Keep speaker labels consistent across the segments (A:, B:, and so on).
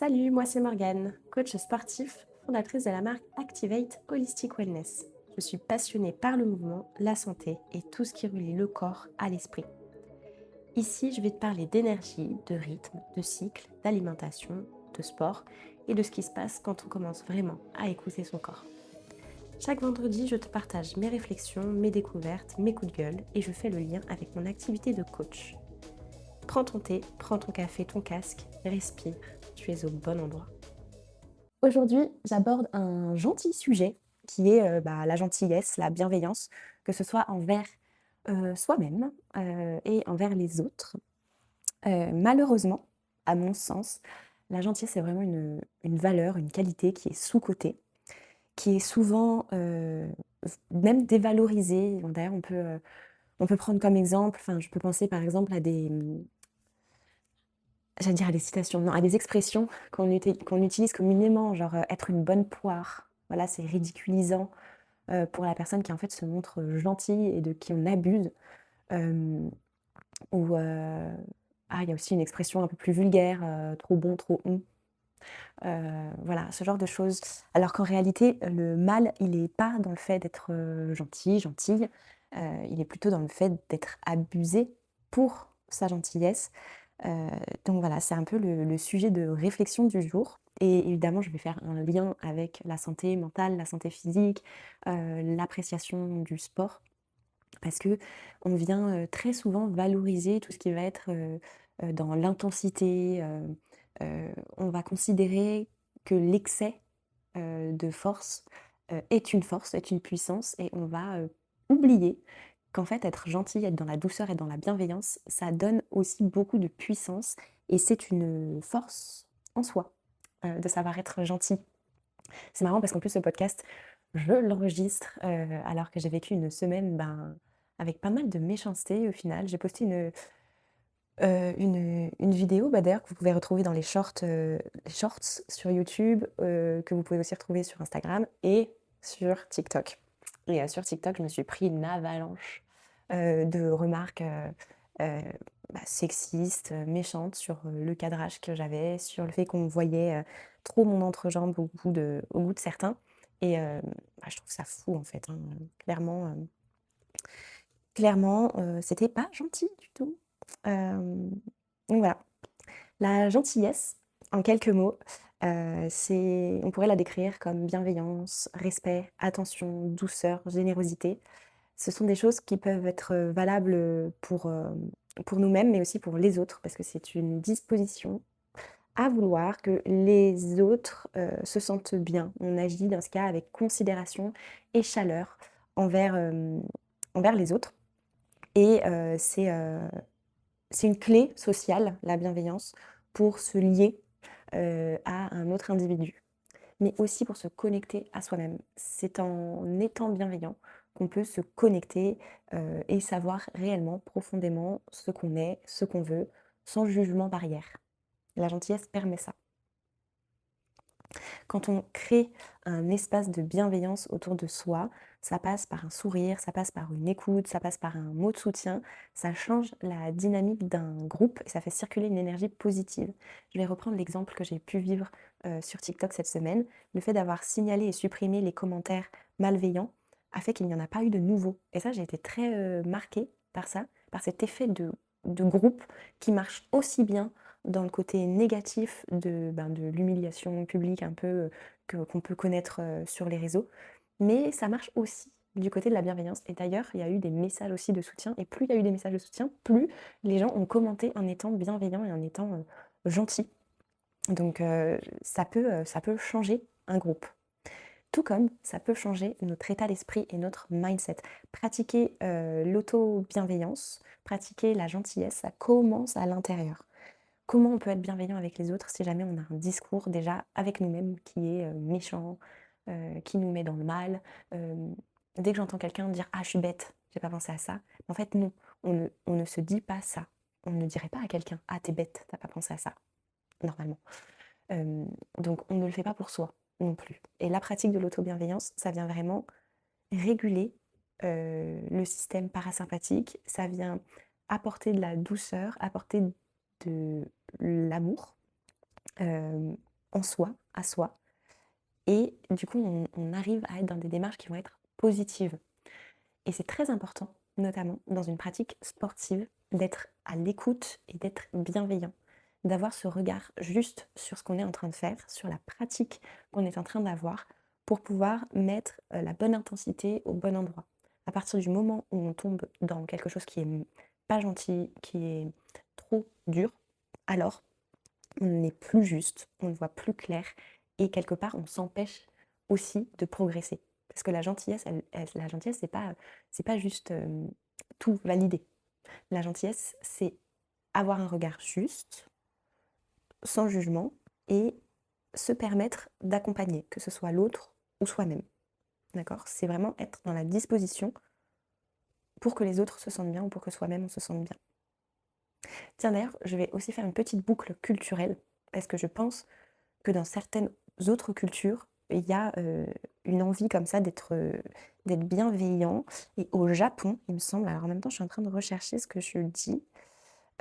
A: Salut, moi c'est Morgane, coach sportif, fondatrice de la marque Activate Holistic Wellness. Je suis passionnée par le mouvement, la santé et tout ce qui relie le corps à l'esprit. Ici, je vais te parler d'énergie, de rythme, de cycle, d'alimentation, de sport et de ce qui se passe quand on commence vraiment à écouter son corps. Chaque vendredi, je te partage mes réflexions, mes découvertes, mes coups de gueule et je fais le lien avec mon activité de coach. Prends ton thé, prends ton café, ton casque, respire, tu es au bon endroit. Aujourd'hui, j'aborde un gentil sujet qui est la gentillesse, la bienveillance, que ce soit envers soi-même et envers les autres. Malheureusement, à mon sens, la gentillesse est vraiment une valeur, une qualité qui est sous-cotée, qui est souvent même dévalorisée. Bon, d'ailleurs, on peut prendre comme exemple, enfin, je peux penser par exemple à j'allais dire à des citations, non, à des expressions qu'on utilise communément, genre, être une bonne poire. Voilà, c'est ridiculisant, pour la personne qui, en fait, se montre, gentille et de qui on abuse. Hem, ou, il y a aussi une expression un peu plus vulgaire, trop bon, trop «on». Voilà, ce genre de choses. Alors qu'en réalité, le mal, il est pas dans le fait d'être, gentil, gentille, il est plutôt dans le fait d'être abusé pour sa gentillesse. Heu, donc voilà, c'est un peu le sujet de réflexion du jour et évidemment, je vais faire un lien avec la santé mentale, la santé physique, l'appréciation du sport parce qu'on vient, très souvent valoriser tout ce qui va être, dans l'intensité, on va considérer que l'excès, de force, est une puissance et on va, oublier qu'en fait être gentil, être dans la douceur, être dans la bienveillance, ça donne aussi beaucoup de puissance et c'est une force en soi, de savoir être gentil. C'est marrant parce qu'en plus ce podcast, je l'enregistre, alors que j'ai vécu une semaine, avec pas mal de méchanceté au final. J'ai posté une vidéo, d'ailleurs que vous pouvez retrouver dans les shorts sur YouTube, que vous pouvez aussi retrouver sur Instagram et sur TikTok. Et sur TikTok, je me suis pris une avalanche, de remarques, sexistes, méchantes sur, le cadrage que j'avais, sur le fait qu'on voyait, trop mon entrejambe au goût de certains et je trouve ça fou en fait, hein, clairement, c'était pas gentil du tout. Hem, donc voilà. La gentillesse, en quelques mots, on pourrait la décrire comme bienveillance, respect, attention, douceur, générosité. Ce sont des choses qui peuvent être, valables, pour nous-mêmes, mais aussi pour les autres, parce que c'est une disposition à vouloir que les autres, se sentent bien. On agit dans ce cas avec considération et chaleur envers, envers les autres et c'est une clé sociale, la bienveillance, pour se lier, à un autre individu, mais aussi pour se connecter à soi-même. C'est en étant bienveillant qu'on peut se connecter, et savoir réellement, profondément ce qu'on est, ce qu'on veut, sans jugement barrière. La gentillesse permet ça. Quand on crée un espace de bienveillance autour de soi, ça passe par un sourire, ça passe par une écoute, ça passe par un mot de soutien, ça change la dynamique d'un groupe et ça fait circuler une énergie positive. Je vais reprendre l'exemple que j'ai pu vivre sur TikTok cette semaine. Le fait d'avoir signalé et supprimé les commentaires malveillants a fait qu'il n'y en a pas eu de nouveaux. Et ça, j'ai été très marquée par ça, par cet effet de groupe qui marche aussi bien dans le côté négatif de l'humiliation publique un peu, qu'on peut connaître, sur les réseaux. Mais ça marche aussi du côté de la bienveillance et d'ailleurs, il y a eu des messages aussi de soutien et plus il y a eu des messages de soutien, plus les gens ont commenté en étant bienveillants et en étant, gentils. Donc ça peut changer un groupe. Tout comme ça peut changer notre état d'esprit et notre mindset. Pratiquer, l'auto-bienveillance, pratiquer la gentillesse, ça commence à l'intérieur. Comment on peut être bienveillant avec les autres si jamais on a un discours déjà avec nous-mêmes qui est, méchant, qui nous met dans le mal? Hem, Dès que j'entends quelqu'un dire: «Ah, je suis bête, j'ai pas pensé à ça». En fait, non, on ne se dit pas ça. On ne dirait pas à quelqu'un: «Ah, tu es bête, tu as pas pensé à ça», normalement. Hem, donc on ne le fait pas pour soi non plus et la pratique de l'auto-bienveillance, ça vient vraiment réguler, le système parasympathique. Ça vient apporter de la douceur, apporter de l'amour, en soi, à soi. Et du coup, on arrive à être dans des démarches qui vont être positives. Et c'est très important, notamment dans une pratique sportive, d'être à l'écoute et d'être bienveillant. D'avoir ce regard juste sur ce qu'on est en train de faire, sur la pratique qu'on est en train d'avoir, pour pouvoir mettre la bonne intensité au bon endroit. À partir du moment où on tombe dans quelque chose qui est pas gentil, qui est trop dur, alors on n'est plus juste, on ne voit plus clair et quelque part on s'empêche aussi de progresser. Parce que la gentillesse, la gentillesse, c'est pas juste tout valider. La gentillesse, c'est avoir un regard juste, sans jugement, et se permettre d'accompagner, que ce soit l'autre ou soi-même. D'accord? C'est vraiment être dans la disposition pour que les autres se sentent bien ou pour que soi-même on se sente bien. Tiens d'ailleurs, je vais aussi faire une petite boucle culturelle, parce que je pense que dans certaines autres cultures, il y a une envie comme ça d'être bienveillant. Et au Japon, il me semble, alors en même temps, je suis en train de rechercher ce que je dis,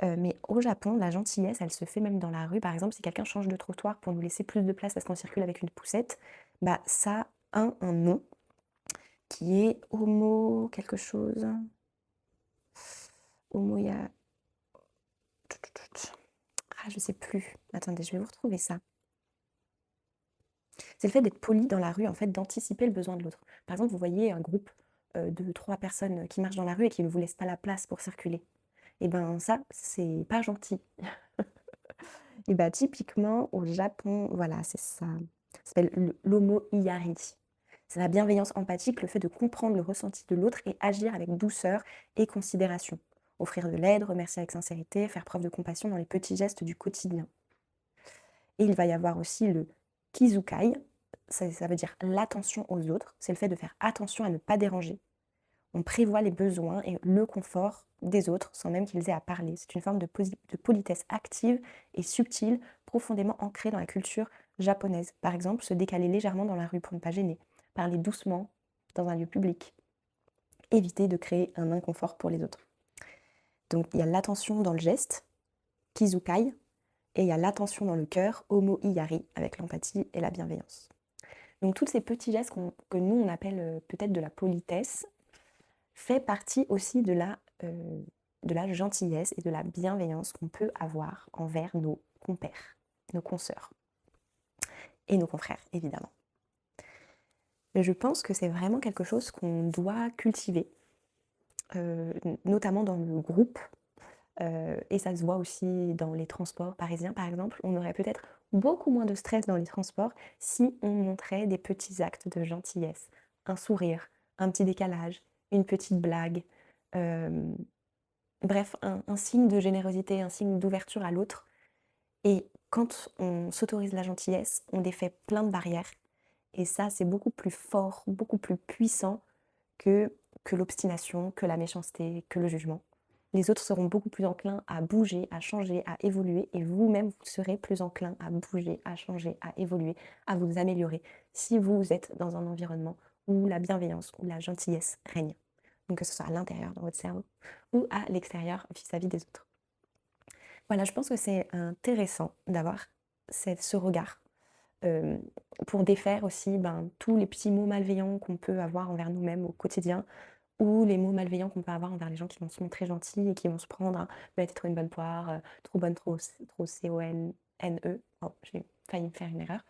A: mais au Japon, la gentillesse, elle se fait même dans la rue. Par exemple, si quelqu'un change de trottoir pour nous laisser plus de place parce qu'on circule avec une poussette, bah ça a un nom qui est homo quelque chose. Homo ya... Ah, je sais plus. Attendez, je vais vous retrouver ça. C'est le fait d'être poli dans la rue, en fait, d'anticiper le besoin de l'autre. Par exemple, vous voyez un groupe de 3 personnes qui marchent dans la rue et qui ne vous laissent pas la place pour circuler. Et ben ça, c'est pas gentil. Et bah typiquement au Japon, voilà, c'est ça. Ça s'appelle l'homo-iari. C'est la bienveillance empathique, le fait de comprendre le ressenti de l'autre et agir avec douceur et considération. Offrir de l'aide, remercier avec sincérité, faire preuve de compassion dans les petits gestes du quotidien. Et il va y avoir aussi le kizukai, ça veut dire l'attention aux autres, c'est le fait de faire attention à ne pas déranger. On prévoit les besoins et le confort des autres sans même qu'ils aient à parler. C'est une forme de politesse active et subtile, profondément ancrée dans la culture japonaise. Par exemple, se décaler légèrement dans la rue pour ne pas gêner, parler doucement dans un lieu public, éviter de créer un inconfort pour les autres. Donc il y a l'attention dans le geste, kizukai, et il y a l'attention dans le cœur, homo-iari, avec l'empathie et la bienveillance. Donc tous ces petits gestes que nous on appelle peut-être de la politesse, fait partie aussi de la gentillesse et de la bienveillance qu'on peut avoir envers nos compères, nos consoeurs et nos confrères, évidemment. Mais je pense que c'est vraiment quelque chose qu'on doit cultiver, notamment dans le groupe, et ça se voit aussi dans les transports parisiens, par exemple. On aurait peut-être beaucoup moins de stress dans les transports si on montrait des petits actes de gentillesse. Un sourire, un petit décalage, une petite blague, bref, un signe de générosité, un signe d'ouverture à l'autre. Et quand on s'autorise la gentillesse, on défait plein de barrières. Et ça, c'est beaucoup plus fort, beaucoup plus puissant que l'obstination, que la méchanceté, que le jugement. Les autres seront beaucoup plus enclins à bouger, à changer, à évoluer. Et vous-même, vous serez plus enclin à bouger, à changer, à évoluer, à vous améliorer si vous êtes dans un environnement où la bienveillance, où la gentillesse règne. Donc que ce soit à l'intérieur dans votre cerveau ou à l'extérieur vis-à-vis des autres. Voilà, je pense que c'est intéressant d'avoir ce regard pour défaire aussi tous les petits mots malveillants qu'on peut avoir envers nous-mêmes au quotidien ou les mots malveillants qu'on peut avoir envers les gens qui vont se montrer gentils et qui vont se prendre t'es trop une bonne poire, trop bonne, trop C-O-N-N-E. Oh, j'ai failli me faire une erreur.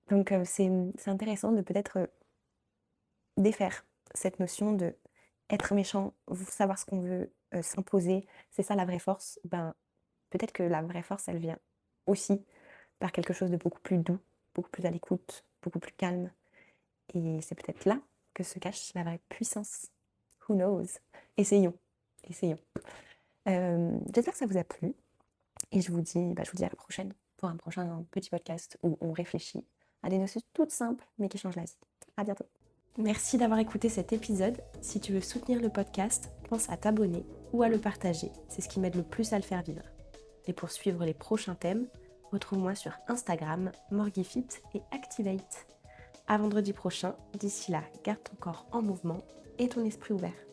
A: Donc c'est intéressant de peut-être défaire cette notion de être méchant, savoir ce qu'on veut, s'imposer, c'est ça la vraie force. Peut-être que la vraie force, elle vient aussi par quelque chose de beaucoup plus doux, beaucoup plus à l'écoute, beaucoup plus calme. Et c'est peut-être là que se cache la vraie puissance. Who knows? Essayons, essayons. J'espère que ça vous a plu. Et je vous dis à la prochaine pour un prochain petit podcast où on réfléchit à des notions toutes simples mais qui changent la vie. À bientôt. Merci d'avoir écouté cet épisode. Si tu veux soutenir le podcast, pense à t'abonner ou à le partager. C'est ce qui m'aide le plus à le faire vivre. Et pour suivre les prochains thèmes, retrouve-moi sur Instagram, Morgifit et Activate. À vendredi prochain, d'ici là, garde ton corps en mouvement et ton esprit ouvert.